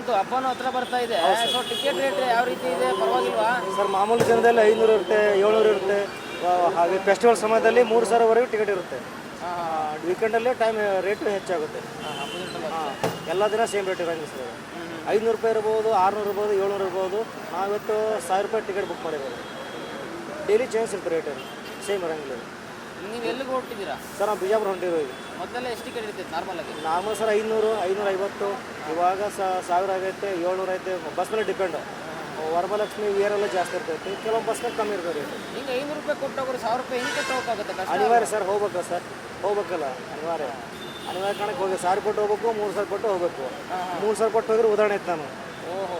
ಬಂತು, ಹಬ್ಬನೂ ಹತ್ರ ಬರ್ತಾ ಇದೆ. ಸೊ ಟಿಕೆಟ್ ರೇಟ್ ಯಾವ ರೀತಿ ಇದೆ, ಪರವಾಗಿಲ್ವಾ? ಸರ್ ಮಾಮೂಲಿ ದಿನದಲ್ಲಿ 500 ಇರುತ್ತೆ, 700 ಇರುತ್ತೆ. ಹಾಗೆ ಫೆಸ್ಟಿವಲ್ ಸಮಯದಲ್ಲಿ 3000ವರೆಗೂ ಟಿಕೆಟ್ ಇರುತ್ತೆ. ವೀಕೆಂಡಲ್ಲಿ ಟೈಮ್ ರೇಟು ಹೆಚ್ಚಾಗುತ್ತೆ. ಎಲ್ಲ ದಿನ ಸೇಮ್ ರೇಟ್ ಇರೋಂಗಿಲ್ಲ ಸರ್. 500 ರೂಪಾಯಿ ಇರ್ಬೋದು, 600 ಇರ್ಬೋದು, 700 ಇರ್ಬೋದು. ನಾವಿವತ್ತು 1000 ರೂಪಾಯಿ ಟಿಕೆಟ್ ಬುಕ್ ಮಾಡಿರೋದು. ಡೈಲಿ ಚೇಂಜ್ ಇರುತ್ತೆ ರೇಟ್, ಸೇಮ್ ಇರೋಂಗಿಲ್ಲ. ನೀವು ಎಲ್ಲಿಗೆ ಹೊರಟಿದ್ದೀರಾ ಸರ್ ನಾವು ಬಿಜಾಪುರ ಹೊಂಟಿರೋ ಈಗ. ಮೊದಲೆಲ್ಲ ಎಷ್ಟು ಟಿಕೆಟ್ ಇರ್ತೈತೆ ನಾರ್ಮಲಾಗಿ? Normal sir 500, 550. ಇವಾಗ 1000 ಆಗೈತೆ, 700 ಐತೆ. ಬಸ್ ಮೇಲೆ ಡಿಪೆಂಡ್. ವರಮಹಾಲಕ್ಷ್ಮಿ ವಿಯರೆಲ್ಲ ಜಾಸ್ತಿ ಇರ್ತೈತಿ, ಕೆಲವು ಬಸ್ನಲ್ಲಿ ಕಮ್ಮಿ ಇರ್ತದೆ ರೇಟ್. ಈಗ 500 ರೂಪಾಯಿ ಕೊಟ್ಟೋಗ್ರು 1000 ರೂಪಾಯಿ ಹೆಂಗೆ ಕೊಟ್ಟು ಹೋಗೋಕ್ಕಾಗುತ್ತೆ? ಕಷ್ಟ. ಅನಿವಾರ್ಯ ಸರ್, ಹೋಗ್ಬೇಕು ಸರ್, ಹೋಗ್ಬೇಕಲ್ಲ, ಅನಿವಾರ್ಯ ಕಾರಣಕ್ಕೆ ಹೋಗಿ 1000 ಕೊಟ್ಟು ಹೋಗ್ಬೇಕು, 3000 ಕೊಟ್ಟು ಹೋಗ್ಬೇಕು. 3000 ಕೊಟ್ಟು ಹೋದ್ರೆ ಉದಾಹರಣೆ ಇತ್ತು ನಾನು. ಓಹೋ,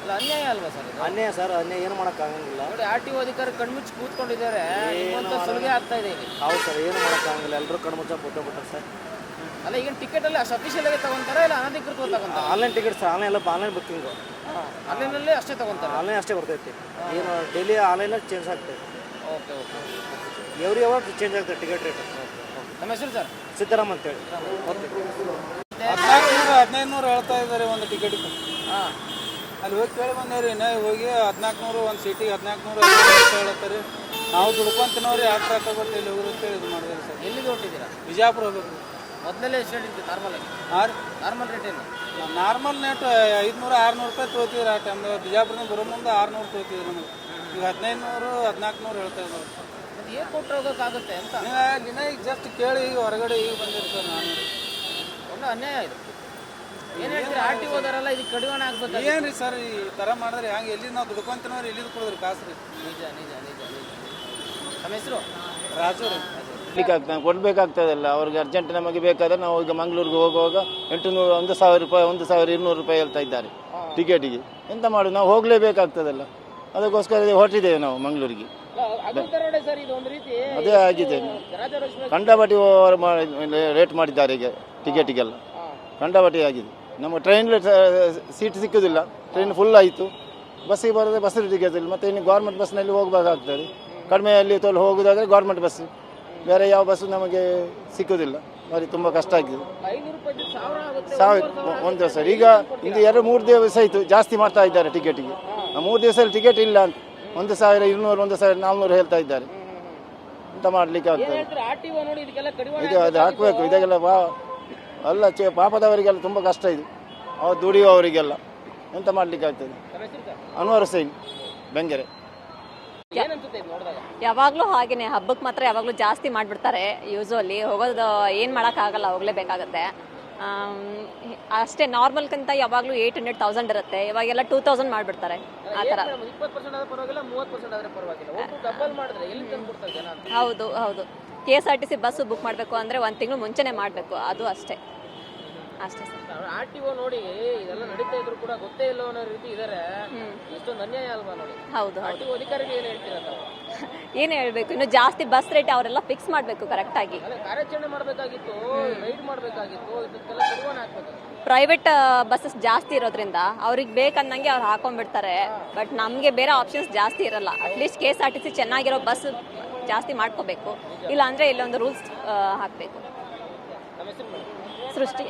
ಅಲ್ಲ ಅನ್ಯಾಯ ಅಲ್ವಾ ಸರ್ ಇದು? ಅನ್ಯಾಯ ಸರ್, ಅನ್ಯಾಯ ಏನು ಮಾಡೋಕ್ಕಾಗಂಗಿಲ್ಲ. ನೋಡಿ RTO ಅಧಿಕಾರಿ ಕಣ್ಮುಚ್ಚಿ ಕೂತ್ಕೊಂಡಿದ್ದಾರೆ, ಸುಲಿಗೆ ಆಗ್ತಾ ಇದೆ ಇಲ್ಲಿ. ಹೌದು ಸರ್, ಏನು ಮಾಡೋಕ್ಕಾಗಂಗಿಲ್ಲ, ಎಲ್ಲರೂ ಕಣ್ಮುಚ್ಚ ಬಿಟ್ಟೋಗ್ಬಿಟ್ಟಾರೆ ಸರ್. ಅಲ್ಲ ಈಗ ಟಿಕೆಟ್ ಅಲ್ಲಿ ಅಷ್ಟು ಅಫಿಷಿಯಲ್ ಆಗಿ ತಗೊಂತಾರೆ, ಇಲ್ಲ ಅನಧಿಕೃತವಾಗಿ ತಗೊಂತಾರೆ? Online ticket sir, online booking. ಆನ್ಲೈನಲ್ಲೇ ಅಷ್ಟೇ ತಗೊಂತಾರೆ? ಆನ್ಲೈನ್ ಅಷ್ಟೇ ಬರ್ತೈತಿ. ಏನು ಡೈಲಿ ಆನ್ಲೈನಲ್ಲಿ ಚೇಂಜ್ ಆಗ್ತೈತೆ. Okay okay. Every hour change ಆಗ್ತದೆ ಟಿಕೆಟ್ ರೇಟ್. ನಮ್ಮ ಹೆಸರು ಸರ್? ಸಿದ್ದರಾಮ್ ಅಂತೇಳಿ. ಓಕೆ. 1400 ಹೇಳ್ತಾ ಇದ್ದಾರೆ ಒಂದು ಟಿಕೆಟಿಗೆ. ಹಾಂ, ಅಲ್ಲಿ ಹೋಗಿ ಕೇಳಿ ಬಂದೇವ್ರಿ. ಇನ್ನೂ ಹೋಗಿ 1400 ಒಂದು ಸೀಟಿಗೆ 1400 ಹೇಳ್ತಾರೆ. ನಾವು ದುಡ್ಕೊಂತಿನವ್ರಿ, ಯಾಕೆ ತಗೋಬೇಕು ಇಲ್ಲಿ ಹೋಗಿರುತ್ತೆ ಇದು ಮಾಡಿದ್ರಿ ಸರ್. ಎಲ್ಲಿಗೆ ಹೊರಟಿದ್ದೀರಾ? ಬಿಜಾಪುರ ಹೋಗ್ಬೇಕು. ಮೊದಲೇ ಎಷ್ಟು ರೇಟ್ ಇತ್ತು ನಾರ್ಮಲಾಗಿ? ನಾರ್ಮಲ್ ರೇಟ್ ಏನು? ನಾರ್ಮಲ್ ನೇಟ್ 500, 600 ರೂಪಾಯಿ ತೊಗೋತೀವಿ ಆ ಟೈಮ್ದಾಗ. ಬಿಜಾಪುರದಿಂದ ಬರೋ ಮುಂದೆ 600 ತೊಗೋತೀವಿ ನಮಗೆ. ಈಗ 1500, 1400 ಹೇಳ್ತಾ ಇದ್ದಾರೆ. ಅದು ಹೇಗೆ ಕೊಟ್ಟು ಹೋಗೋಕ್ಕಾಗುತ್ತೆ ಅಂತ? ನೀವು ಈಗ ಜಸ್ಟ್ ಕೇಳಿ ಈಗ ಹೊರಗಡೆ ಈಗ ಬಂದಿರಿ ಸರ್. ನಾನು ಒಳ್ಳೆ ಅನ್ಯಾಯ ಇದು. ಏನು ಹೇಳ್ತೀರಿ? RTO ಹೋದಾರಲ್ಲ, ಇದಕ್ಕೆ ಕಡಿವಾಣ ಆಗ್ಬೇಕು. ಏನು ರೀ ಸರ್, ಈ ಥರ ಮಾಡಿದ್ರೆ ಹೆಂಗೆ? ಎಲ್ಲಿ ನಾವು ದುಡ್ಕೊಂತಿನವ್ರು ಎಲ್ಲಿದು ಕೊಡೋದ್ರಿ ಕಾಸು ರೀ? ನಿಜ ನಿಜ ನಿಜ ನಿಜ. ನಮ್ಮ ಹೆಸರು? ರಾಜು ರೀ. ಕೊಡಬೇಕಾಗ್ತದಲ್ಲ ಅವ್ರಿಗೆ. ಅರ್ಜೆಂಟ್ ನಮಗೆ ಬೇಕಾದ್ರೆ ನಾವು ಈಗ ಮಂಗಳೂರಿಗೆ ಹೋಗುವಾಗ 800, 1000 ರೂಪಾಯಿ, 1200 ರೂಪಾಯಿ ಹೇಳ್ತಾ ಇದ್ದಾರೆ ಟಿಕೆಟಿಗೆ. ಎಂತ ಮಾಡೋದು, ನಾವು ಹೋಗಲೇಬೇಕಾಗ್ತದಲ್ಲ. ಅದಕ್ಕೋಸ್ಕರ ಹೊರಟಿದ್ದೇವೆ ನಾವು ಮಂಗಳೂರಿಗೆ. ಅದೇ ಆಗಿದೆ, ಕಂಡಾಪಟ್ಟಿ ರೇಟ್ ಮಾಡಿದ್ದಾರೆ ಈಗ ಟಿಕೆಟಿಗೆಲ್ಲ, ಕಂಡಾಪಟ್ಟಿ ಆಗಿದೆ. ನಮ್ಮ ಟ್ರೈನಲ್ಲಿ ಸೀಟ್ ಸಿಕ್ಕುದಿಲ್ಲ, ಟ್ರೈನ್ ಫುಲ್ ಆಯಿತು. ಬಸ್ಸಿಗೆ ಬರೋದೇ ಬಸ್ ಟಿಕೆಟ್ ಇಲ್ಲ. ಮತ್ತು ಇನ್ನು ಗೌರ್ಮೆಂಟ್ ಬಸ್ನಲ್ಲಿ ಹೋಗಬೇಕಾಗ್ತದೆ. ಕಡಿಮೆಯಲ್ಲಿ ಹೋಗೋದಾದರೆ ಗೌರ್ಮೆಂಟ್ ಬಸ್, ಬೇರೆ ಯಾವ ಬಸ್ಸು ನಮಗೆ ಸಿಕ್ಕುದಿಲ್ಲ. మరి ತುಂಬ ಕಷ್ಟ ಆಗಿದೆ. 1000 ಒಂದು ದಿವಸ ಈಗ ಇಂದು 2-3 ದಿವಸ ಆಯಿತು ಜಾಸ್ತಿ ಮಾಡ್ತಾ ಇದ್ದಾರೆ ಟಿಕೆಟಿಗೆ. 3 ದಿವಸದಲ್ಲಿ ಟಿಕೆಟ್ ಇಲ್ಲ ಅಂತ 1200, 1400 ಹೇಳ್ತಾ ಇದ್ದಾರೆ. ಎಂತ ಮಾಡಲಿಕ್ಕೆ ಆಗ್ತದೆ? ಇದು ಅದು ಹಾಕಬೇಕು. ಇದಕ್ಕೆಲ್ಲ ಅಲ್ಲ ಪಾಪದವರಿಗೆಲ್ಲ ತುಂಬ ಕಷ್ಟ ಇದು, ಅವ್ರು ದುಡಿಯುವವರಿಗೆಲ್ಲ ಎಂತ ಮಾಡಲಿಕ್ಕೆ ಆಗ್ತದೆ. ಅನ್ವರ್ ಹುಸೇನ್, ಬೆಂಗೆರೆ. ಯಾವಾಗಲೂ ಹಾಗೇನೆ, ಹಬ್ಬಕ್ಕೆ ಮಾತ್ರ ಯಾವಾಗಲೂ ಜಾಸ್ತಿ ಮಾಡಿಬಿಡ್ತಾರೆ. ಯೂಸ್ವಲಿ ಹೋಗೋದು ಏನು ಮಾಡೋಕ್ಕಾಗಲ್ಲ, ಹೋಗಲೇಬೇಕಾಗತ್ತೆ ಅಷ್ಟೇ. ನಾರ್ಮಲ್ಗಿಂತ ಯಾವಾಗಲೂ 800, 1000 ಇರುತ್ತೆ. ಇವಾಗೆಲ್ಲ 2000 ಮಾಡಿಬಿಡ್ತಾರೆ ಆ ಥರ. ಹೌದು ಹೌದು. KSRTC ಬಸ್ಸು ಬುಕ್ ಮಾಡಬೇಕು ಅಂದರೆ 1 ತಿಂಗಳು ಮುಂಚೆನೇ ಮಾಡಬೇಕು, ಅದು ಅಷ್ಟೇ ಅಷ್ಟೇ ಸರ್. RTO ನೋಡಿ ಇದೆಲ್ಲ ನಡೀತಾ ಇದ್ರು ಕೂಡ ಗೊತ್ತೇ ಇಲ್ಲ ಅನ್ನೋ ರೀತಿ ಇದಾರೆ. ಎಷ್ಟೊಂದು ಅನ್ಯಾಯ ಅಲ್ವಾ ನೋಡಿ? ಹೌದು. RTO ಅಧಿಕಾರಿಗೆ ಏನು ಹೇಳ್ತೀರಾ? ಏನು ಹೇಳಬೇಕು, ಇನ್ನು ಜಾಸ್ತಿ ಬಸ್ ರೇಟ್ ಅವರೆಲ್ಲ ಫಿಕ್ಸ್ ಮಾಡಬೇಕು ಕರೆಕ್ಟಾಗಿ. ಕಾರ್ಯಾಚರಣೆ ಮಾಡಬೇಕಾಗಿತ್ತು, ರೈಡ್ ಮಾಡಬೇಕಾಗಿತ್ತು, ಇದಕ್ಕೆಲ್ಲ ಕಡಿವಾಣ ಹಾಕಬೇಕು. ಪ್ರೈವೇಟ್ ಬಸ್ಸಸ್ ಜಾಸ್ತಿ ಇರೋದ್ರಿಂದ ಅವ್ರಿಗೆ ಬೇಕಂದಂಗೆ ಅವ್ರು ಹಾಕೊಂಡ್ಬಿಡ್ತಾರೆ. ಬಟ್ ನಮಗೆ ಬೇರೆ ಆಪ್ಷನ್ಸ್ ಜಾಸ್ತಿ ಇರಲ್ಲ. ಅಟ್ಲೀಸ್ಟ್ KSRTC ಚೆನ್ನಾಗಿರೋ ಬಸ್ ಜಾಸ್ತಿ ಮಾಡ್ಕೋಬೇಕು, ಇಲ್ಲ ಅಂದರೆ ಇಲ್ಲೊಂದು ರೂಲ್ಸ್ ಹಾಕಬೇಕು. ಸೃಷ್ಟಿ.